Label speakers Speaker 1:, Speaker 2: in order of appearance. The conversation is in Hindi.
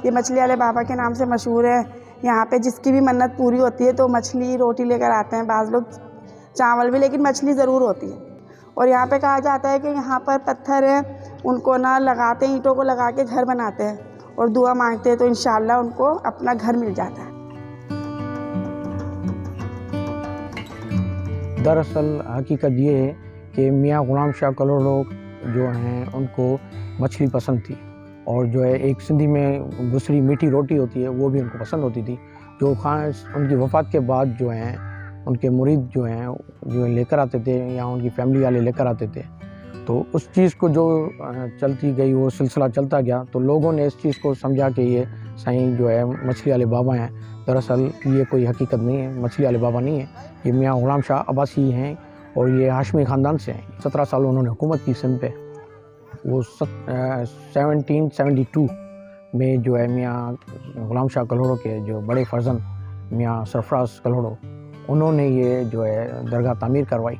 Speaker 1: ये मछली वाले बाबा के नाम से मशहूर है। यहाँ पे जिसकी भी मन्नत पूरी होती है तो मछली रोटी लेकर आते हैं, बाज़ लोग चावल भी, लेकिन मछली ज़रूर होती है। और यहाँ पे कहा जाता है कि यहाँ पर पत्थर है, उनको ना लगाते हैं, ईंटों को लगा के घर बनाते हैं और दुआ मांगते हैं तो इंशाल्लाह उनको अपना घर मिल जाता है।
Speaker 2: दरअसल हकीकत ये है कि मियाँ ग़ुलाम शाह कलोड़ो जो हैं उनको मछली पसंद थी, और जो है एक सिंधी में दूसरी मीठी रोटी होती है वो भी उनको पसंद होती थी। जो खास उनकी वफ़ात के बाद जो हैं उनके मुरीद जो लेकर आते थे या उनकी फैमिली वाले लेकर आते थे, तो उस चीज़ को जो चलती गई वो सिलसिला चलता गया, तो लोगों ने इस चीज़ को समझा कि ये साईं जो है मछली वाले बाबा हैं। दरअसल ये कोई हकीकत नहीं है, मछली वाले बाबा नहीं है, ये मियाँ ग़ुलाम शाह अब्बासी हैं और ये हाशमी ख़ानदान से हैं। 17 साल उन्होंने हुकूमत की सिंध पे। वो 1772 में जो है मियाँ ग़ुलाम शाह कलोड़ो के जो बड़े फर्जंद मियाँ सरफराज कलोड़ो, उन्होंने ये जो है दरगाह तामीर करवाई।